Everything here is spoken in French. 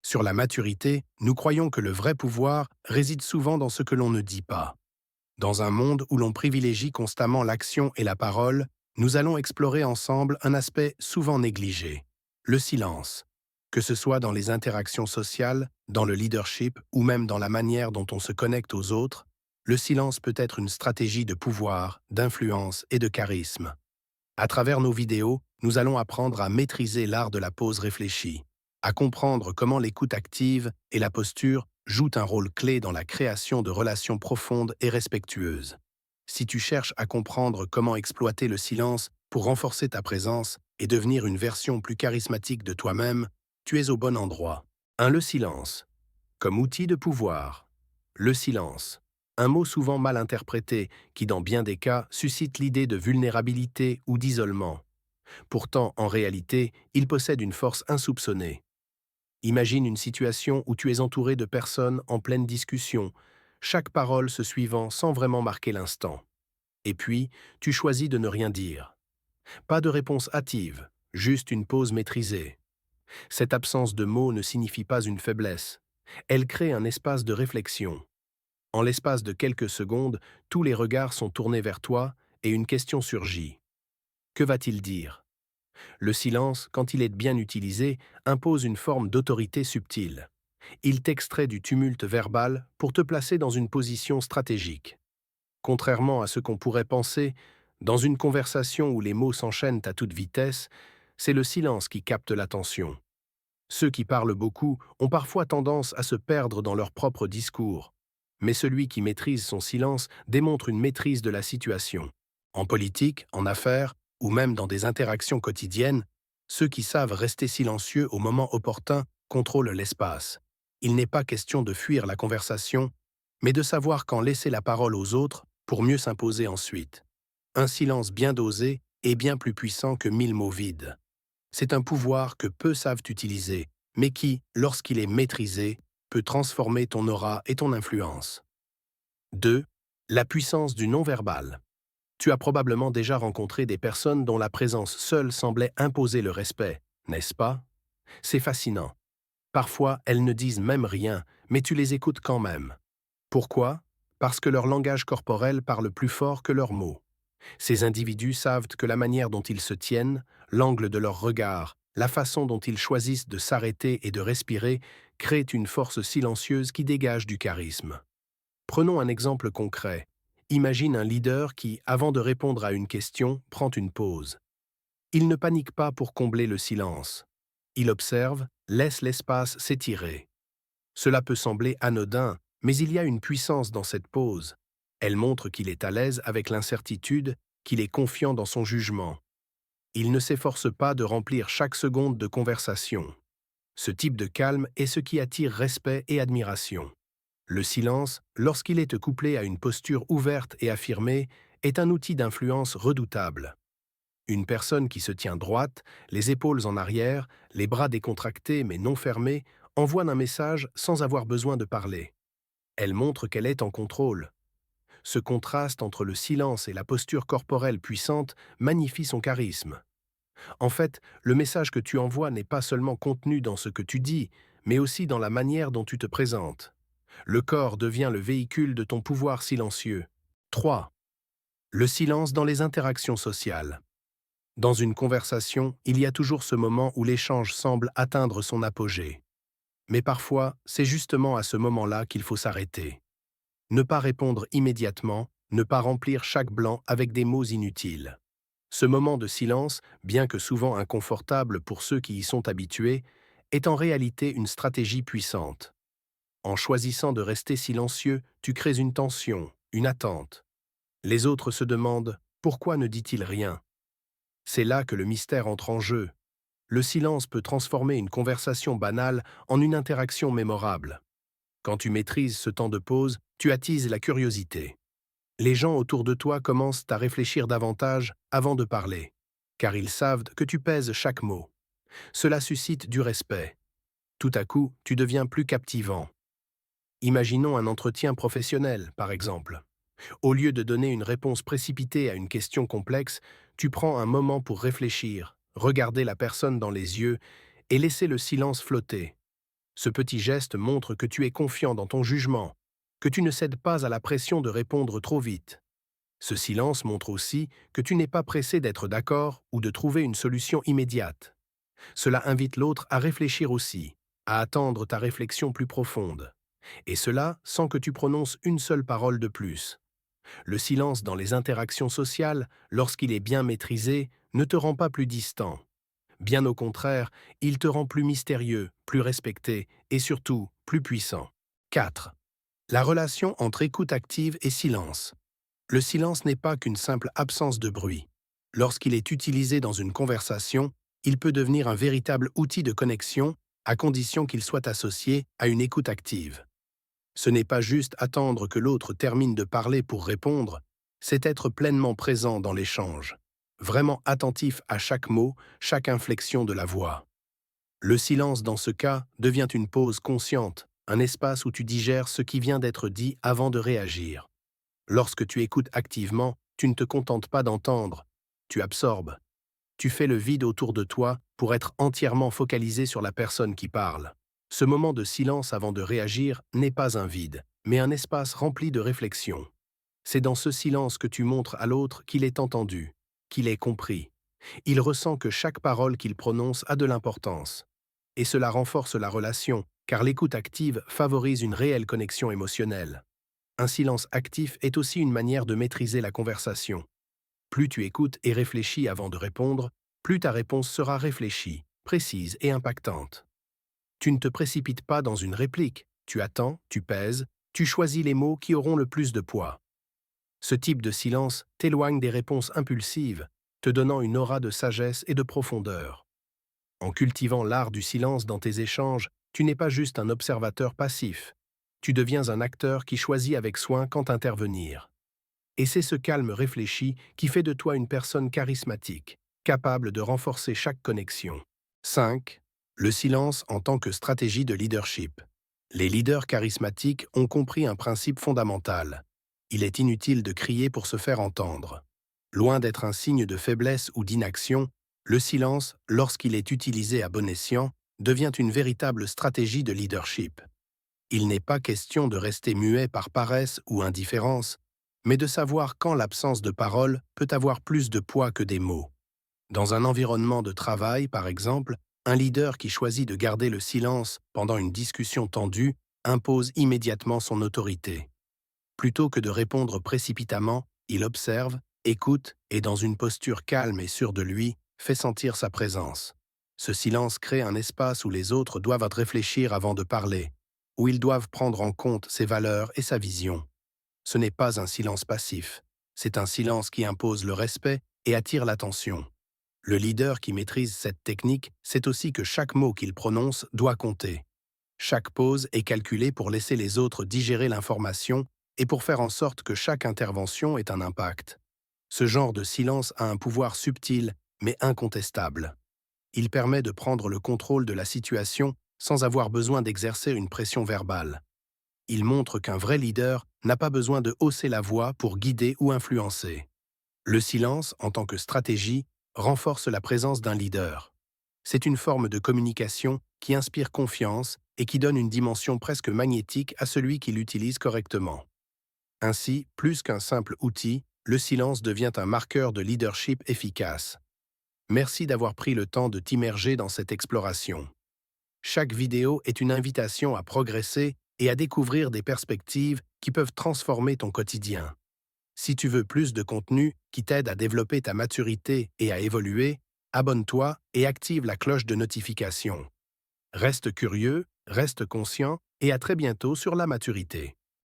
Sur la maturité, nous croyons que le vrai pouvoir réside souvent dans ce que l'on ne dit pas. Dans un monde où l'on privilégie constamment l'action et la parole, nous allons explorer ensemble un aspect souvent négligé, le silence. Que ce soit dans les interactions sociales, dans le leadership ou même dans la manière dont on se connecte aux autres, le silence peut être une stratégie de pouvoir, d'influence et de charisme. À travers nos vidéos, nous allons apprendre à maîtriser l'art de la pause réfléchie, à comprendre comment l'écoute active et la posture jouent un rôle clé dans la création de relations profondes et respectueuses. Si tu cherches à comprendre comment exploiter le silence pour renforcer ta présence et devenir une version plus charismatique de toi-même, tu es au bon endroit. Le silence. Comme outil de pouvoir. Le silence. Un mot souvent mal interprété qui, dans bien des cas, suscite l'idée de vulnérabilité ou d'isolement. Pourtant, en réalité, il possède une force insoupçonnée. Imagine une situation où tu es entouré de personnes en pleine discussion, chaque parole se suivant sans vraiment marquer l'instant. Et puis, tu choisis de ne rien dire. Pas de réponse hâtive, juste une pause maîtrisée. Cette absence de mots ne signifie pas une faiblesse. Elle crée un espace de réflexion. En l'espace de quelques secondes, tous les regards sont tournés vers toi et une question surgit. Que va-t-il dire? Le silence, quand il est bien utilisé, impose une forme d'autorité subtile. Il t'extrait du tumulte verbal pour te placer dans une position stratégique. Contrairement à ce qu'on pourrait penser, dans une conversation où les mots s'enchaînent à toute vitesse, c'est le silence qui capte l'attention. Ceux qui parlent beaucoup ont parfois tendance à se perdre dans leur propre discours. Mais celui qui maîtrise son silence démontre une maîtrise de la situation. En politique, en affaires, ou même dans des interactions quotidiennes, ceux qui savent rester silencieux au moment opportun contrôlent l'espace. Il n'est pas question de fuir la conversation, mais de savoir quand laisser la parole aux autres pour mieux s'imposer ensuite. Un silence bien dosé est bien plus puissant que 1000 mots vides. C'est un pouvoir que peu savent utiliser, mais qui, lorsqu'il est maîtrisé, peut transformer ton aura et ton influence. 2. La puissance du non-verbal. Tu as probablement déjà rencontré des personnes dont la présence seule semblait imposer le respect, n'est-ce pas? C'est fascinant. Parfois, elles ne disent même rien, mais tu les écoutes quand même. Pourquoi? Parce que leur langage corporel parle plus fort que leurs mots. Ces individus savent que la manière dont ils se tiennent, l'angle de leur regard, la façon dont ils choisissent de s'arrêter et de respirer créent une force silencieuse qui dégage du charisme. Prenons un exemple concret. Imagine un leader qui, avant de répondre à une question, prend une pause. Il ne panique pas pour combler le silence. Il observe, laisse l'espace s'étirer. Cela peut sembler anodin, mais il y a une puissance dans cette pause. Elle montre qu'il est à l'aise avec l'incertitude, qu'il est confiant dans son jugement. Il ne s'efforce pas de remplir chaque seconde de conversation. Ce type de calme est ce qui attire respect et admiration. Le silence, lorsqu'il est couplé à une posture ouverte et affirmée, est un outil d'influence redoutable. Une personne qui se tient droite, les épaules en arrière, les bras décontractés mais non fermés, envoie un message sans avoir besoin de parler. Elle montre qu'elle est en contrôle. Ce contraste entre le silence et la posture corporelle puissante magnifie son charisme. En fait, le message que tu envoies n'est pas seulement contenu dans ce que tu dis, mais aussi dans la manière dont tu te présentes. Le corps devient le véhicule de ton pouvoir silencieux. 3. Le silence dans les interactions sociales. Dans une conversation, il y a toujours ce moment où l'échange semble atteindre son apogée. Mais parfois, c'est justement à ce moment-là qu'il faut s'arrêter. Ne pas répondre immédiatement, ne pas remplir chaque blanc avec des mots inutiles. Ce moment de silence, bien que souvent inconfortable pour ceux qui y sont habitués, est en réalité une stratégie puissante. En choisissant de rester silencieux, tu crées une tension, une attente. Les autres se demandent « Pourquoi ne dit-il rien ?» C'est là que le mystère entre en jeu. Le silence peut transformer une conversation banale en une interaction mémorable. Quand tu maîtrises ce temps de pause, tu attises la curiosité. Les gens autour de toi commencent à réfléchir davantage avant de parler, car ils savent que tu pèses chaque mot. Cela suscite du respect. Tout à coup, tu deviens plus captivant. Imaginons un entretien professionnel, par exemple. Au lieu de donner une réponse précipitée à une question complexe, tu prends un moment pour réfléchir, regarder la personne dans les yeux et laisser le silence flotter. Ce petit geste montre que tu es confiant dans ton jugement, que tu ne cèdes pas à la pression de répondre trop vite. Ce silence montre aussi que tu n'es pas pressé d'être d'accord ou de trouver une solution immédiate. Cela invite l'autre à réfléchir aussi, à attendre ta réflexion plus profonde. Et cela sans que tu prononces une seule parole de plus. Le silence dans les interactions sociales, lorsqu'il est bien maîtrisé, ne te rend pas plus distant. Bien au contraire, il te rend plus mystérieux, plus respecté et surtout plus puissant. 4. La relation entre écoute active et silence. Le silence n'est pas qu'une simple absence de bruit. Lorsqu'il est utilisé dans une conversation, il peut devenir un véritable outil de connexion, à condition qu'il soit associé à une écoute active. Ce n'est pas juste attendre que l'autre termine de parler pour répondre, c'est être pleinement présent dans l'échange, vraiment attentif à chaque mot, chaque inflexion de la voix. Le silence, dans ce cas, devient une pause consciente, un espace où tu digères ce qui vient d'être dit avant de réagir. Lorsque tu écoutes activement, tu ne te contentes pas d'entendre, tu absorbes. Tu fais le vide autour de toi pour être entièrement focalisé sur la personne qui parle. Ce moment de silence avant de réagir n'est pas un vide, mais un espace rempli de réflexion. C'est dans ce silence que tu montres à l'autre qu'il est entendu, qu'il est compris. Il ressent que chaque parole qu'il prononce a de l'importance. Et cela renforce la relation, car l'écoute active favorise une réelle connexion émotionnelle. Un silence actif est aussi une manière de maîtriser la conversation. Plus tu écoutes et réfléchis avant de répondre, plus ta réponse sera réfléchie, précise et impactante. Tu ne te précipites pas dans une réplique, tu attends, tu pèses, tu choisis les mots qui auront le plus de poids. Ce type de silence t'éloigne des réponses impulsives, te donnant une aura de sagesse et de profondeur. En cultivant l'art du silence dans tes échanges, tu n'es pas juste un observateur passif. Tu deviens un acteur qui choisit avec soin quand intervenir. Et c'est ce calme réfléchi qui fait de toi une personne charismatique, capable de renforcer chaque connexion. 5. Le silence en tant que stratégie de leadership. Les leaders charismatiques ont compris un principe fondamental. Il est inutile de crier pour se faire entendre. Loin d'être un signe de faiblesse ou d'inaction, le silence, lorsqu'il est utilisé à bon escient, devient une véritable stratégie de leadership. Il n'est pas question de rester muet par paresse ou indifférence, mais de savoir quand l'absence de parole peut avoir plus de poids que des mots. Dans un environnement de travail, par exemple, un leader qui choisit de garder le silence pendant une discussion tendue impose immédiatement son autorité. Plutôt que de répondre précipitamment, il observe, écoute et, dans une posture calme et sûre de lui, fait sentir sa présence. Ce silence crée un espace où les autres doivent réfléchir avant de parler, où ils doivent prendre en compte ses valeurs et sa vision. Ce n'est pas un silence passif, c'est un silence qui impose le respect et attire l'attention. Le leader qui maîtrise cette technique sait aussi que chaque mot qu'il prononce doit compter. Chaque pause est calculée pour laisser les autres digérer l'information et pour faire en sorte que chaque intervention ait un impact. Ce genre de silence a un pouvoir subtil, mais incontestable. Il permet de prendre le contrôle de la situation sans avoir besoin d'exercer une pression verbale. Il montre qu'un vrai leader n'a pas besoin de hausser la voix pour guider ou influencer. Le silence, en tant que stratégie, renforce la présence d'un leader. C'est une forme de communication qui inspire confiance et qui donne une dimension presque magnétique à celui qui l'utilise correctement. Ainsi, plus qu'un simple outil, le silence devient un marqueur de leadership efficace. Merci d'avoir pris le temps de t'immerger dans cette exploration. Chaque vidéo est une invitation à progresser et à découvrir des perspectives qui peuvent transformer ton quotidien. Si tu veux plus de contenu qui t'aide à développer ta maturité et à évoluer, abonne-toi et active la cloche de notification. Reste curieux, reste conscient et à très bientôt sur la maturité.